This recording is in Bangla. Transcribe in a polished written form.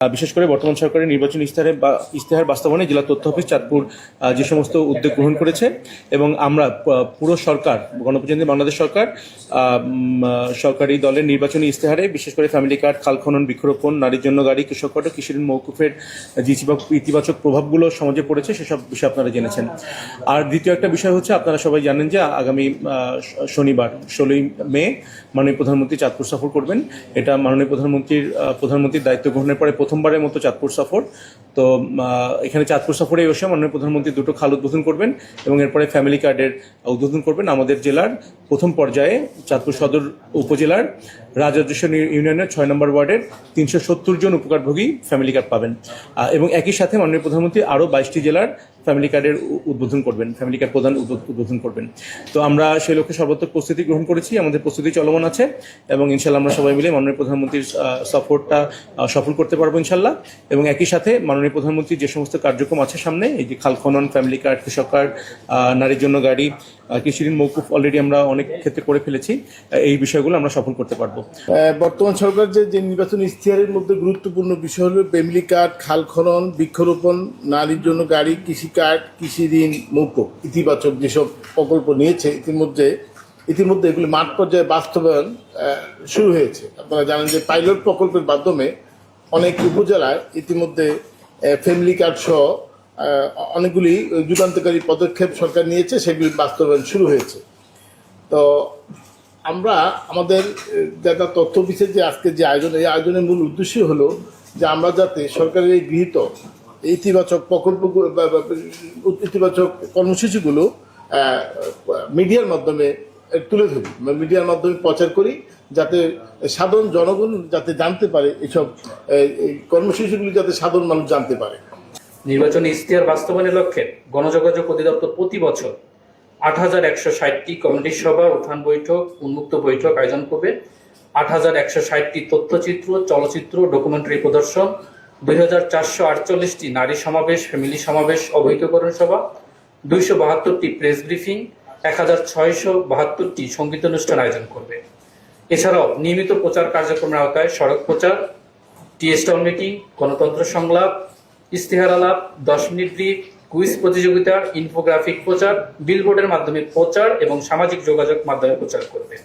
বিশেষ করে বর্তমান সরকারের নির্বাচনী ইশতেহার বাস্তবায়নে জেলা তথ্য অফিস চাঁদপুর যে সমস্ত উদ্যোগ গ্রহণ করেছে এবং আমরা পুরো সরকার গণপ্রজাতন্ত্রী বাংলাদেশ সরকার সরকারি দলের নির্বাচনী ইশতেহারে বিশেষ করে ফ্যামিলি কার্ড, খাল খনন, বৃক্ষরোপণ, নারীর জন্য গাড়ি, কৃষক কার্ড ও কৃষি ঋণ মওকুফের যে ইতিবাচক প্রভাবগুলো সমাজে পড়েছে সেসব বিষয় আপনারা জেনেছেন। আর দ্বিতীয় একটা বিষয় হচ্ছে, আপনারা সবাই জানেন যে আগামী শনিবার 16ই মে মাননীয় প্রধানমন্ত্রী চাঁদপুর সফর করবেন। এটা মাননীয় প্রধানমন্ত্রীর দায়িত্ব গ্রহণের পরে প্রথমবারের মতো চাঁদপুর সফর। তো এখানে চাঁদপুর সফরে এসে মাননীয় প্রধানমন্ত্রী দুটো খাল উদ্বোধন করবেন এবং এরপরে ফ্যামিলি কার্ডের উদ্বোধন করবেন। আমাদের জেলার প্রথম পর্যায়ে চাঁদপুর সদর উপজেলার রাজরাজেশ্বর ইউনিয়নের 6 নম্বর ওয়ার্ডের 370 জন উপকারভোগী ফ্যামিলি কার্ড পাবেন এবং একই সাথে মাননীয় প্রধানমন্ত্রী আরও 22টি জেলার ফ্যামিলি কার্ডের উদ্বোধন করবেন, ফ্যামিলি কার্ড প্রদান উদ্বোধন করবেন। তো আমরা সেই লক্ষ্যে সর্বাত্মক প্রস্তুতি গ্রহণ করেছি, আমাদের প্রস্তুতি চলমান আছে এবং ইনশাল্লাহ আমরা সবাই মিলে মাননীয় প্রধানমন্ত্রীর সফরটা সফল করতে পারবো ইনশাল্লাহ। এবং একই সাথে মাননীয় প্রধানমন্ত্রী যে সমস্ত কার্যক্রম আছে সামনে, এই যে খাল খনন, ফ্যামিলি কার্ড, কৃষক কার্ড, নারীর জন্য গাড়ি, কৃষি ঋণ মওকুফ অলরেডি আমরা অনেক ক্ষেত্রে করে ফেলেছি, এই বিষয়গুলো আমরা সফল করতে পারবো। বর্তমান সরকার যে নির্বাচনী ইশতেহারের মধ্যে গুরুত্বপূর্ণ বিষয় হলো ফ্যামিলি কার্ড, খাল খনন, বৃক্ষরোপণ, নারীর জন্য গাড়ি, কৃষি কার্ড, কৃষি ঋণ মওকুফ ইতিবাচক যেসব প্রকল্প নিয়েছে ইতিমধ্যে এগুলি মাঠ পর্যায়ে বাস্তবায়ন শুরু হয়েছে। আপনারা জানেন যে পাইলট প্রকল্পের মাধ্যমে অনেক উপজেলায় ইতিমধ্যে ফ্যামিলি কার্ড সহ অনেকগুলি যুগান্তকারী পদক্ষেপ সরকার নিয়েছে, সেগুলি বাস্তবায়ন শুরু হয়েছে। তো আমরা আমাদের যেটা তথ্য অফিসের যে আজকে যে আয়োজন, এই আয়োজনের মূল উদ্দেশ্য হলো যে আমরা যাতে সরকারের এই গৃহীত ইতিবাচক প্রকল্পগুলো ইতিবাচক কর্মসূচিগুলো মিডিয়ার মাধ্যমে তুলে ধরি, মিডিয়ার মাধ্যমে প্রচার করি, যাতে সাধারণ জনগণ যাতে জানতে পারে, এইসব কর্মসূচিগুলি যাতে সাধারণ মানুষ জানতে পারে। নির্বাচনী ইশতেহার বাস্তবায়নের লক্ষ্যে গণযোগাযোগ অধিদপ্তর প্রতি বছর 8160টি কমিটি সভা, উত্থান বৈঠক, উন্মুক্ত বৈঠক আয়োজন করবে। 8160টি তথ্যচিত্র, চলচ্চিত্র, ডকুমেন্টারি প্রদর্শন, 2448টি নারী সমাবেশ, ফ্যামিলি সমাবেশ, অবহিতকরণ সভা, 272টি প্রেস ব্রিফিং, 1672টি সঙ্গীত অনুষ্ঠান আয়োজন করবে। এছাড়াও নিয়মিত প্রচার কার্যক্রমের আওতায় সড়ক প্রচার, টি স্টল মিটিং, গণতন্ত্র সংলাপ, ইশতেহার আলাপ, 10 মিনিট ব্রিফ, কুইজ প্রতিযোগিতা, ইনফোগ্রাফিক প্রচার, বিলবোর্ডের মাধ্যমে প্রচার এবং সামাজিক যোগাযোগ মাধ্যমে প্রচার করবে।